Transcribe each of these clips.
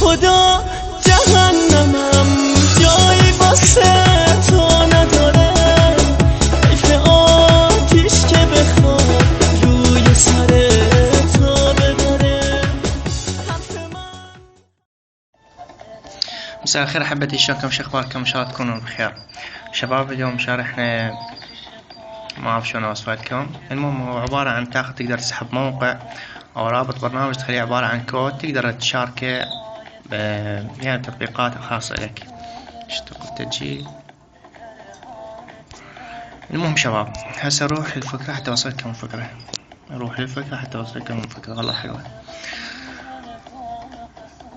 خدا جهنمم جایی واسه تو نداره، حیف آتیش که بخواد روی سر تو ببره. مساء الخير احبتي، شلونكم؟ شو اخباركم؟ ان شاء الله تكونوا بخير. شباب اليوم شارحنا ما اعرف شلون اوصف لكم. المهم هو عبارة عن تقدر تسحب موقع او رابط برنامج تخليه عبارة عن كود تقدر تشاركه يعني تطبيقات خاصة لك. اشتغل تسجيل. المهم شباب هسه اروح للفكرة حتى اوصلكم فكرة. والله حلوة.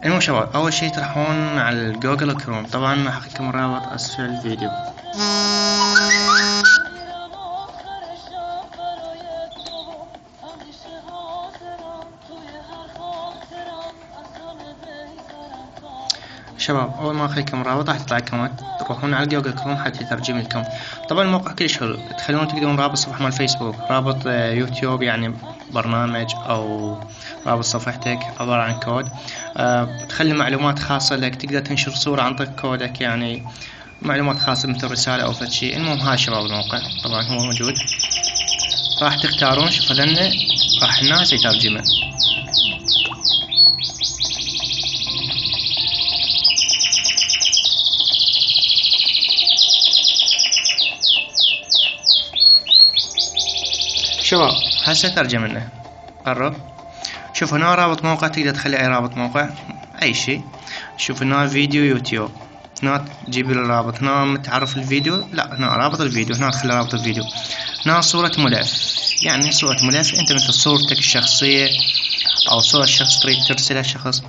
المهم شباب اول شي تروحون على الجوجل كروم. طبعا راح احطلكم الرابط اسفل الفيديو. شباب اول ما اخليكم الرابط راح يطلع لكم تروحون على جوجل كروم حتى يترجم لكم. طبعا الموقع كلش حلو، تقدرون رابط صفحة مال فيسبوك، رابط يوتيوب يعني برنامج، او رابط صفحتك عبارة عن كود. تخلي معلومات خاصة لك، تقدر تنشر صورة عن طريق كودك، يعني معلومات خاصة مثل رسالة او فد شي. المهم هاي شباب الموقع طبعا هو موجود، راح تختارون شوفوا لنا راح الناس يترجمه. شباب هسه ترجم لنا. قرب. شوف هنا رابط موقع، تقدر تخلي اي رابط موقع اي شيء. شوف هنا فيديو يوتيوب، هنا تجيب الرابط. هنا متعرف الفيديو، لا هنا رابط الفيديو، هنا تخلي رابط الفيديو. هنا صورة ملف، يعني صورة ملف انت مثل صورتك الشخصية او صورة شخص تريد ترسلها شخص.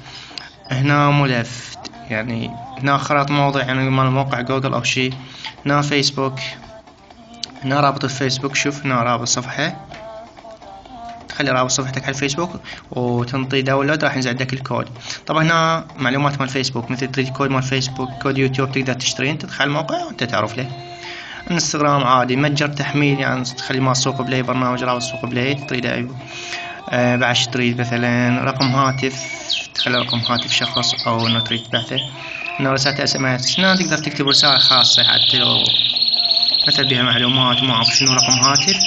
هنا ملف، يعني هنا خرائط موضع يعني مال موقع جوجل او شيء. هنا فيسبوك، هنا رابط الفيسبوك. شوف هنا رابط صفحة، تخلي رابط صفحتك على الفيسبوك وتنطي داونلود راح ينزل عندك الكود. طبعا هنا معلومات مال فيسبوك، مثل تريد كود مال فيسبوك، كود يوتيوب تقدر تشتريه، انت تدخل الموقع وانت تعرف له. انستغرام عادي متجر تحميل، يعني تخلي مال سوق بلاي، برنامج رابط سوق بلاي تريده. بعد تريد مثلا رقم هاتف، تخلي رقم هاتف شخص او انه تريد تبعثه. هنا رسالة اس ام اس، هنا تقدر تكتب رسالة خاصة حتى لو مثل بها معلومات ما اعرف شنو رقم هاتف،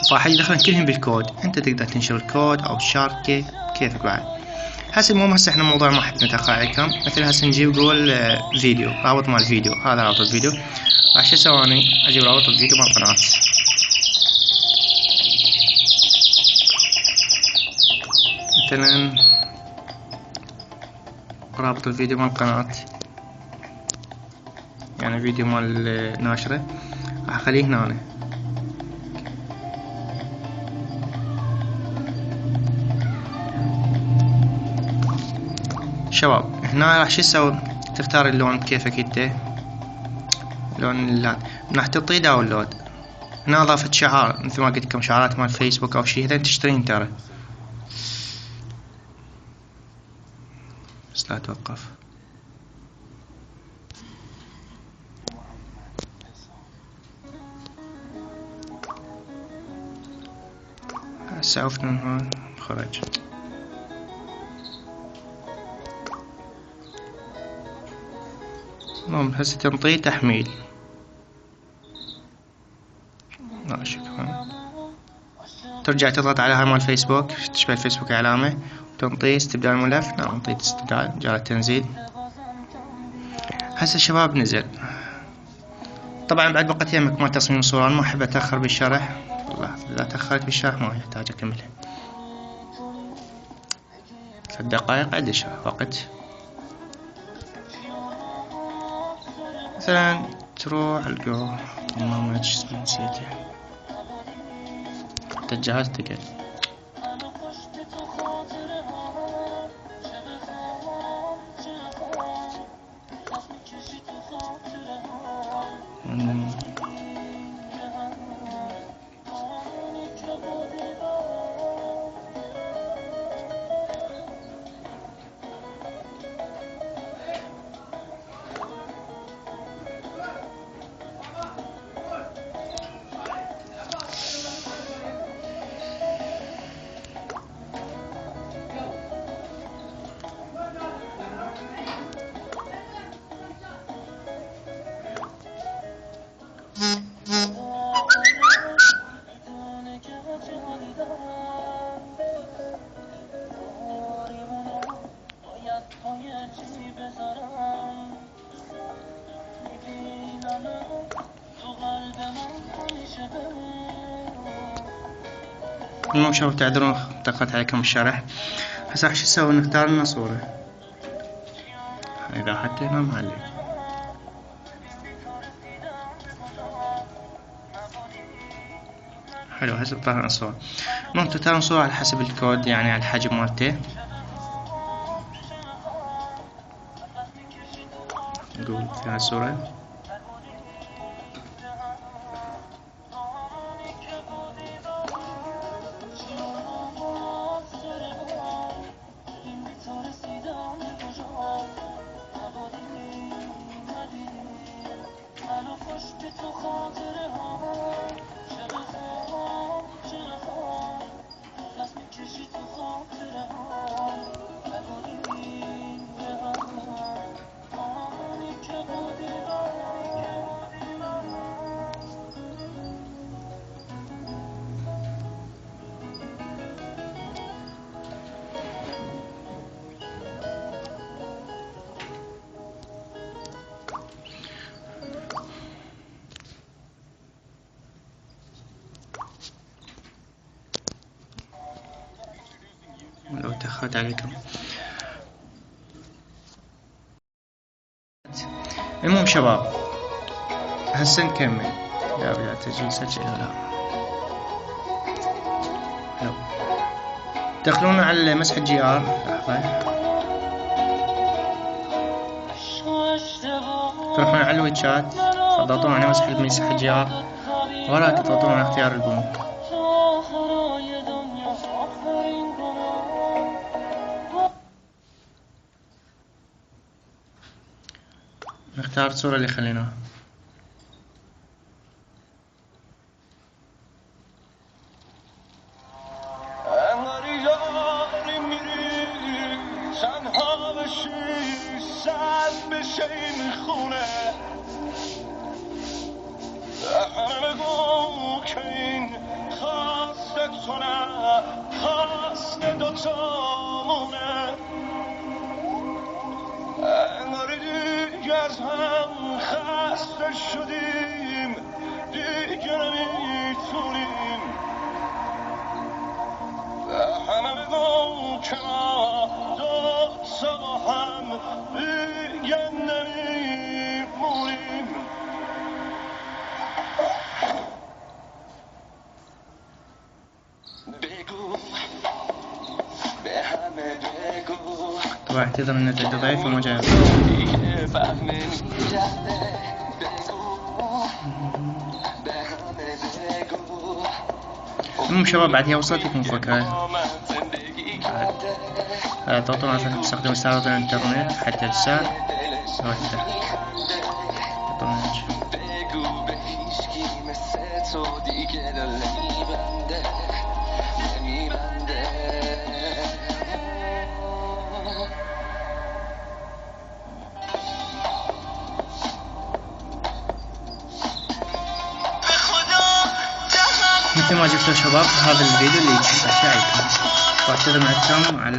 فراح يدخلن كلهم بالكود. انت تقدر تنشر الكود او تشاركه كيفك بعد. هسه المهم هسه احنا موضوع ما حد نتاخر عليكم. مثل هسه نجيب جول فيديو، رابط مال الفيديو، هذا رابط الفيديو. راح شو اسوي اني اجيب رابط الفيديو مال القناة. مثلا رابط الفيديو مال القناة، يعني فيديو مال ناشرة، راح اخليه هنا. شباب هنا راح شو تسوي؟ تختار اللون كيفك انت، لون اللان راح تعطيه داونلود. هنا اضافة شعار مثل ما قلت لكم، شعارات مال فيسبوك او شي، هذا تشترين ترى، بس لا توقف. هسه عرفنا من هون خرج. المهم هسه تنطيه تحميل. لا شكرا. ترجع تضغط على هاي مال فيسبوك، تشبه الفيسبوك علامة، وتنطيه استبدال ملف. نعم نطيت استبدال، جاء التنزيل. هسه شباب نزل. طبعا بعد بقت يمك مال تصميم الصورة، ما احب اتأخر بالشرح. والله اذا تأخرت بالشرح ما يحتاج اكملها. 3 دقائق عندي وقت. مثلا تروح الجو برنامج نسيته، حتى الجهاز تقل. المهم شباب تعذرون دقت عليكم الشرح. هسه راح شو نسوي؟ نختار لنا صورة. اذا حتى هنا معلق. حلو. هسه بطلع لنا صورة. المهم تختارون صورة على حسب الكود، يعني على الحجم مالته. نقول في هاي الصورة. لو تأخرت عليكم. المهم شباب هسه نكمل. لا بدأ تسجيل سجل لا. حلو. تدخلون على مسح الجي ار. لحظة. تروحون على الويتشات، تضغطون على مسح الجي ار، ولا تضغطون على اختيار البوم. نختار الصورة اللي خليناها. از هم خسته شدیم دیگه نمیتونیم همه بگو کنار دو سا هم دیگه نمیمونیم بگو به همه بگو. طبعا اعتذر من النت ضعيف وما جاي. المهم شباب بعد هي وصلت لكم فكرة. تضغطون عشان تستخدموا استعراض الانترنت حتى الساعة وقتها. مثل ما شفتوا شباب هذا الفيديو اللي يشوف أشياء واعتذر من الكم على